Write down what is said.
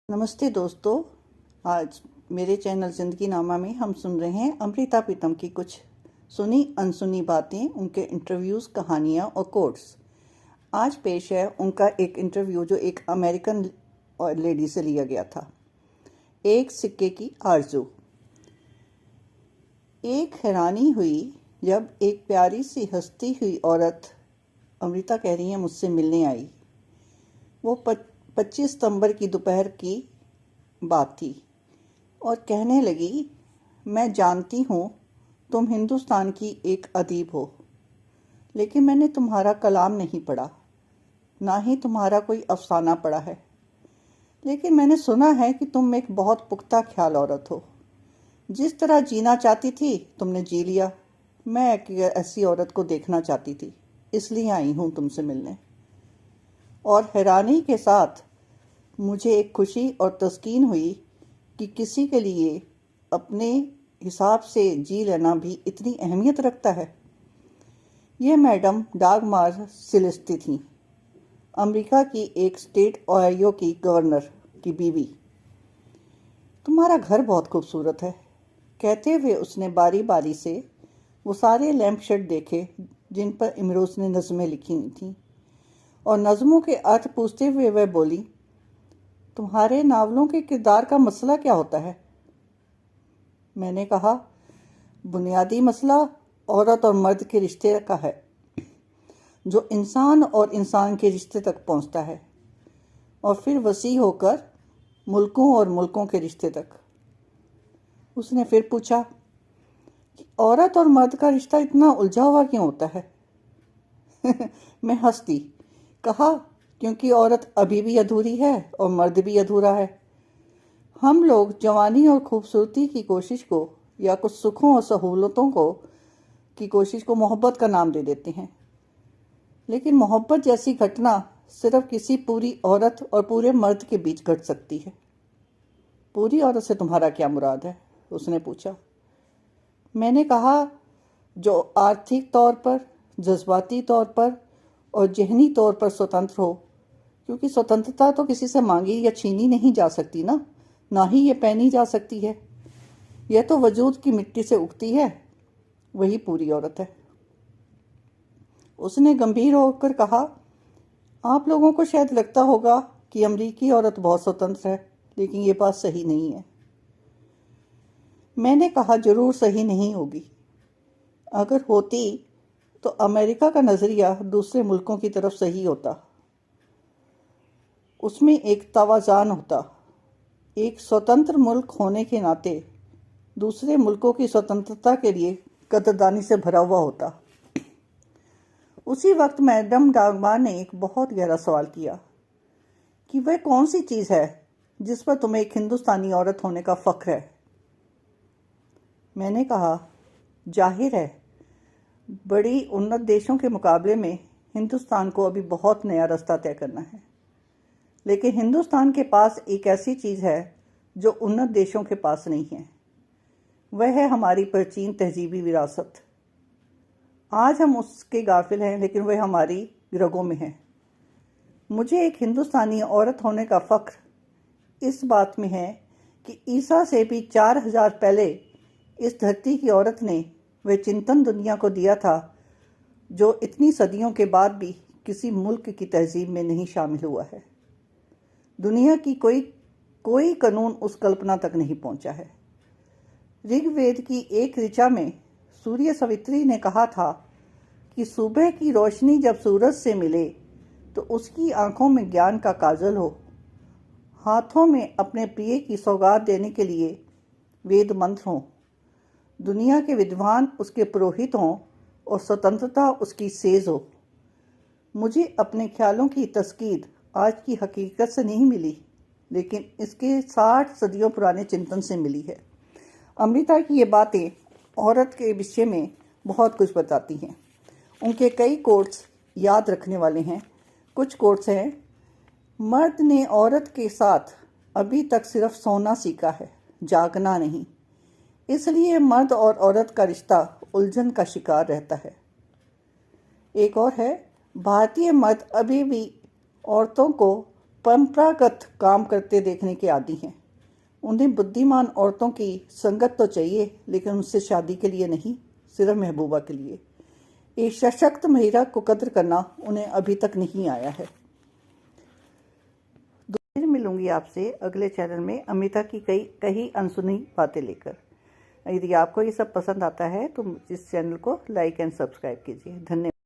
नमस्ते दोस्तों। आज मेरे चैनल ज़िंदगी नामा में हम सुन रहे हैं अमृता प्रीतम की कुछ सुनी अनसुनी बातें, उनके इंटरव्यूज़, कहानियाँ और कोट्स। आज पेश है उनका एक इंटरव्यू जो एक अमेरिकन लेडी से लिया गया था। एक सिक्के की आरज़ू। एक हैरानी हुई जब एक प्यारी सी हंसती हुई औरत, अमृता कह रही है, मुझसे मिलने आई। वो 25 सितंबर की दोपहर की बात थी और कहने लगी, मैं जानती हूँ तुम हिंदुस्तान की एक अदीब हो, लेकिन मैंने तुम्हारा कलाम नहीं पढ़ा, ना ही तुम्हारा कोई अफसाना पढ़ा है। लेकिन मैंने सुना है कि तुम एक बहुत पुख्ता ख्याल औरत हो। जिस तरह जीना चाहती थी तुमने जी लिया। मैं एक ऐसी औरत को देखना चाहती थी, इसलिए आई हूँ तुमसे मिलने। और हैरानी के साथ मुझे एक खुशी और तस्कीन हुई कि किसी के लिए अपने हिसाब से जी लेना भी इतनी अहमियत रखता है। यह मैडम डागमार सिलेस्टी थी, अमेरिका की एक स्टेट ओहायो की गवर्नर की बीवी। तुम्हारा घर बहुत खूबसूरत है, कहते हुए उसने बारी बारी से वो सारे लैंप शेड देखे जिन पर इमरोज़ ने नज़में लिखी हुई थीं, और नज़मों के अर्थ पूछते हुए वह बोली, तुम्हारे नावलों के किरदार का मसला क्या होता है? मैंने कहा, बुनियादी मसला औरत और मर्द के रिश्ते का है, जो इंसान और इंसान के रिश्ते तक पहुंचता है और फिर वसी होकर मुल्कों और मुल्कों के रिश्ते तक। उसने फिर पूछा कि औरत और मर्द का रिश्ता इतना उलझा हुआ क्यों होता है? मैं हंसती, कहा, क्योंकि औरत अभी भी अधूरी है और मर्द भी अधूरा है। हम लोग जवानी और खूबसूरती की कोशिश को या कुछ सुखों और सहूलतों की कोशिश को मोहब्बत का नाम दे देते हैं, लेकिन मोहब्बत जैसी घटना सिर्फ किसी पूरी औरत और पूरे मर्द के बीच घट सकती है। पूरी औरत से तुम्हारा क्या मुराद है? उसने पूछा। मैंने कहा, जो आर्थिक तौर पर, जज्बाती तौर पर और जहनी तौर पर स्वतंत्र हो, क्योंकि स्वतंत्रता तो किसी से मांगी या छीनी नहीं जा सकती ना ही ये पहनी जा सकती है। यह तो वजूद की मिट्टी से उगती है, वही पूरी औरत है। उसने गंभीर होकर कहा, आप लोगों को शायद लगता होगा कि अमरीकी औरत बहुत स्वतंत्र है, लेकिन ये बात सही नहीं है। मैंने कहा, जरूर सही नहीं होगी। अगर होती तो अमेरिका का नज़रिया दूसरे मुल्कों की तरफ सही होता, उसमें एक तवाज़ुन होता। एक स्वतंत्र मुल्क होने के नाते दूसरे मुल्कों की स्वतंत्रता के लिए कदरदानी से भरा हुआ होता। उसी वक्त मैडम डागमार ने एक बहुत गहरा सवाल किया कि वह कौन सी चीज़ है जिस पर तुम्हें एक हिंदुस्तानी औरत होने का फ़ख्र है? मैंने कहा, जाहिर है, बड़ी उन्नत देशों के मुकाबले में हिंदुस्तान को अभी बहुत नया रास्ता तय करना है, लेकिन हिंदुस्तान के पास एक ऐसी चीज़ है जो उन्नत देशों के पास नहीं है। वह है हमारी प्राचीन तहजीबी विरासत। आज हम उसके गाफिल हैं, लेकिन वह हमारी रगों में है। मुझे एक हिंदुस्तानी औरत होने का फ़ख्र इस बात में है कि ईसा से भी 4000 पहले इस धरती की औरत ने वह चिंतन दुनिया को दिया था जो इतनी सदियों के बाद भी किसी मुल्क की तहजीब में नहीं शामिल हुआ है। दुनिया की कोई कानून उस कल्पना तक नहीं पहुंचा है। ऋग्वेद की एक ऋचा में सूर्य सवित्री ने कहा था कि सुबह की रोशनी जब सूरज से मिले तो उसकी आंखों में ज्ञान का काजल हो, हाथों में अपने प्रिय की सौगात देने के लिए वेद मंत्र हों, दुनिया के विद्वान उसके पुरोहित हों और स्वतंत्रता उसकी सेज हो। मुझे अपने ख्यालों की तस्कीद आज की हकीकत से नहीं मिली, लेकिन इसके 60 सदियों पुराने चिंतन से मिली है। अमृता की ये बातें औरत के विषय में बहुत कुछ बताती हैं। उनके कई कोट्स याद रखने वाले हैं। कुछ कोट्स हैं, मर्द ने औरत के साथ अभी तक सिर्फ सोना सीखा है, जागना नहीं। इसलिए मर्द और औरत का रिश्ता उलझन का शिकार रहता है। एक और है, भारतीय मर्द अभी भी औरतों को परंपरागत काम करते देखने के आदी हैं। उन्हें बुद्धिमान औरतों की संगत तो चाहिए, लेकिन उनसे शादी के लिए नहीं, सिर्फ महबूबा के लिए। एक सशक्त महिला को कद्र करना उन्हें अभी तक नहीं आया है। फिर मिलूंगी आपसे अगले चैनल में अमृता की कई अनसुनी बातें लेकर। यदि आपको ये सब पसंद आता है तो इस चैनल को लाइक एंड सब्सक्राइब कीजिए। धन्यवाद।